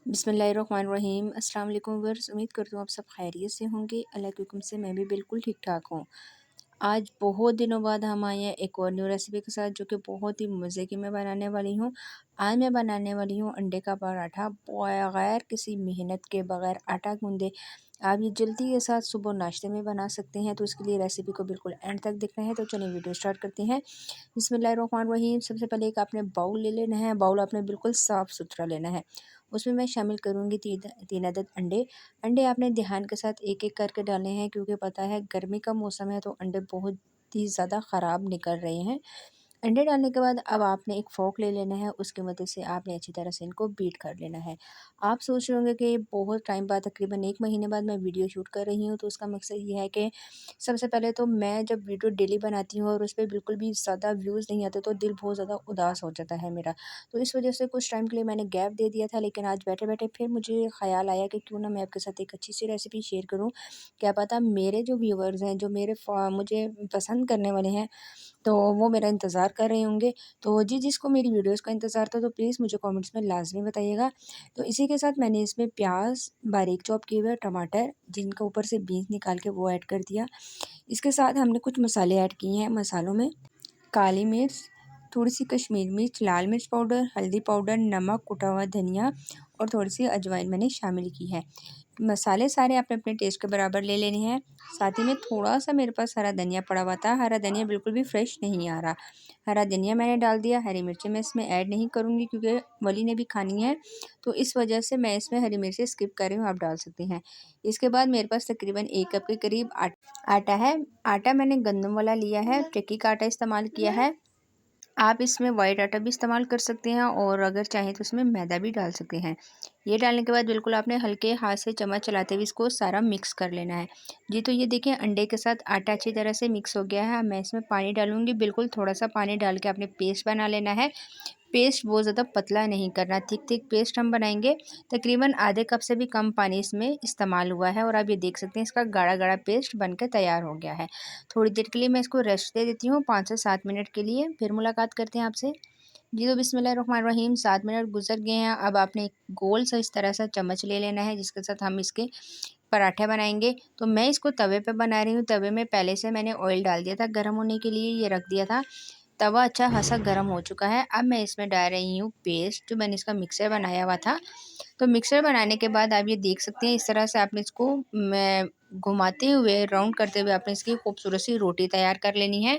बिस्मिल्लाहिर्रहमानिर्रहीम। अस्सलाम वालेकुम व्यूअर्स, उम्मीद करती हूँ आप सब खैरियत से होंगे। अल्लाह के हुक्म से मैं भी बिल्कुल ठीक ठाक हूँ। आज बहुत दिनों बाद हम आए हैं एक और न्यू रेसिपी के साथ, जो कि बहुत ही मज़े की मैं बनाने वाली हूँ। आज मैं बनाने वाली हूँ अंडे का पराठा, बगैर किसी मेहनत के, बगैर आटा गूंदे। आप ये जल्दी के साथ सुबह नाश्ते में बना सकते हैं। तो इसके लिए रेसिपी को बिल्कुल एंड तक देखना है। तो चलिए वीडियो स्टार्ट करते हैं। बिस्मिल्लाहिर्रहमानिर्रहीम। सबसे पहले एक आपने बाउल ले लेना है। बाउल आपने बिल्कुल साफ़ सुथरा लेना है। उसमें मैं शामिल करूँगी तीन अदद अंडे। अंडे आपने ध्यान के साथ एक एक करके डालने हैं, क्योंकि पता है गर्मी का मौसम है तो अंडे बहुत ही ज़्यादा ख़राब निकल रहे हैं। अंडे डालने के बाद अब आपने एक फ़ोर्क ले लेना है। उसकी मदद से आपने अच्छी तरह से इनको बीट कर लेना है। आप सोच रहे होंगे कि बहुत टाइम बाद, तकरीबन 1 महीने बाद मैं वीडियो शूट कर रही हूँ। तो उसका मकसद ये है कि सबसे पहले तो मैं जब वीडियो डेली बनाती हूँ और उस पे बिल्कुल भी ज़्यादा व्यूज़ नहीं आते, तो दिल बहुत ज़्यादा उदास हो जाता है मेरा। तो इस वजह से कुछ टाइम के लिए मैंने गैप दे दिया था। लेकिन आज बैठे-बैठे फिर मुझे ख़्याल आया कि क्यों ना मैं आपके साथ एक अच्छी सी रेसिपी शेयर करूँ। क्या पता मेरे जो व्यूअर्स हैं, जो मुझे पसंद करने वाले हैं, तो वो मेरा इंतज़ार कर रहे होंगे। तो जिसको मेरी वीडियोज़ का इंतज़ार था, तो प्लीज़ मुझे कमेंट्स में लाज़मी बताइएगा। तो इसी के साथ मैंने इसमें प्याज़ बारीक चॉप किए हुए, टमाटर जिनका ऊपर से बीज निकाल के वो ऐड कर दिया। इसके साथ हमने कुछ मसाले ऐड किए हैं। मसालों में काली मिर्च, थोड़ी-सी कश्मीरी मिर्च, लाल मिर्च पाउडर, हल्दी पाउडर, नमक, कुटा हुआ धनिया और थोड़ी-सी अजवाइन मैंने शामिल की है। मसाले सारे आपने अपने टेस्ट के बराबर ले लेने हैं। साथ ही में थोड़ा-सा मेरे पास हरा धनिया पड़ा हुआ था। हरा धनिया बिल्कुल भी फ्रेश नहीं आ रहा। हरा धनिया मैंने डाल दिया। हरी मिर्चें मैं इसमें ऐड नहीं करूँगी, क्योंकि वली ने भी खानी है। तो इस वजह से मैं इसमें हरी मिर्चें स्किप कर रही हूँ, आप डाल सकते हैं। इसके बाद मेरे पास तकरीबन 1 कप के करीब आटा है। आटा मैंने गंदम वाला लिया है, चक्की का आटा इस्तेमाल किया है। आप इसमें वाइट आटा भी इस्तेमाल कर सकते हैं और अगर चाहें तो इसमें मैदा भी डाल सकते हैं। ये डालने के बाद बिल्कुल आपने हल्के हाथ से चम्मच चलाते हुए इसको सारा मिक्स कर लेना है। जी, तो ये देखिए अंडे के साथ आटा अच्छी तरह से मिक्स हो गया है। अब मैं इसमें पानी डालूँगी, बिल्कुल थोड़ा-सा पानी डाल के आपने पेस्ट बना लेना है। पेस्ट बहुत ज़्यादा पतला नहीं करना, थिक पेस्ट हम बनाएंगे। तकरीबन आधे कप से भी कम पानी इसमें इस्तेमाल हुआ है और आप ये देख सकते हैं इसका गाढ़ा-गाढ़ा पेस्ट बनकर तैयार हो गया है। थोड़ी देर के लिए मैं इसको रेस्ट दे देती हूँ, 5 से 7 मिनट के लिए। फिर मुलाकात करते हैं आपसे। जी, तो बिस्मिल्लाहिर्रहमानिर्रहीम, 7 मिनट गुजर गए हैं। अब आपने एक गोल सा इस तरह सा चम्मच ले लेना है, जिसके साथ हम इसके पराठे बनाएंगे। तो मैं इसको तवे पे बना रही हूँ। तवे में पहले से मैंने ऑयल डाल दिया था गर्म होने के लिए, ये रख दिया था। तवा अच्छा खासा गर्म हो चुका है। अब मैं इसमें डाल रही हूँ पेस्ट, जो मैंने इसका मिक्सर बनाया हुआ था। तो मिक्सर बनाने के बाद आप ये देख सकते हैं, इस तरह से आपने इसको मैं घुमाते हुए, राउंड करते हुए आपने इसकी खूबसूरत सी रोटी तैयार कर लेनी है।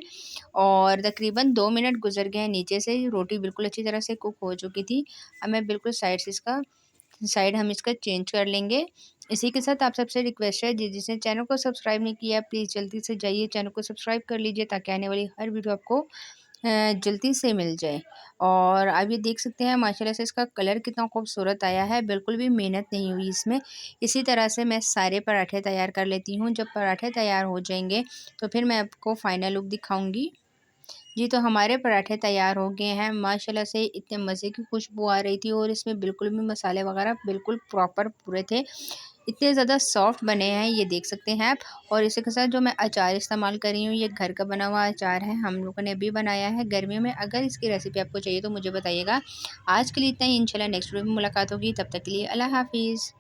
और तकरीबन 2 मिनट गुजर गए हैं, नीचे से रोटी बिल्कुल अच्छी तरह से कुक हो चुकी थी। अब मैं बिल्कुल साइड हम इसका चेंज कर लेंगे। इसी के साथ आप सबसे रिक्वेस्ट है, जिसने चैनल को सब्सक्राइब नहीं किया, प्लीज़ जल्दी से जाइए चैनल को सब्सक्राइब कर लीजिए, ताकि आने वाली हर वीडियो आपको जल्दी से मिल जाए। और आप ये देख सकते हैं माशाल्लाह से इसका कलर कितना खूबसूरत आया है, बिल्कुल भी मेहनत नहीं हुई इसमें। इसी तरह से मैं सारे पराठे तैयार कर लेती हूँ। जब पराठे तैयार हो जाएंगे तो फिर मैं आपको फ़ाइनल लुक दिखाऊंगी। जी, तो हमारे पराठे तैयार हो गए हैं। माशाल्लाह से इतने मज़े की खुशबू आ रही थी और इसमें बिल्कुल भी मसाले वगैरह बिल्कुल प्रॉपर पूरे थे। इतने ज़्यादा सॉफ्ट बने हैं, ये देख सकते हैं आप। और इसी के साथ जो मैं अचार इस्तेमाल कर रही हूँ, ये घर का बना हुआ अचार है, हम लोगों ने अभी बनाया है गर्मियों में। अगर इसकी रेसिपी आपको चाहिए तो मुझे बताइएगा। आज के लिए इतना ही, इंशाल्लाह नेक्स्ट वीडियो में मुलाकात होगी। तब तक के लिए अल्लाह हाफ़िज़।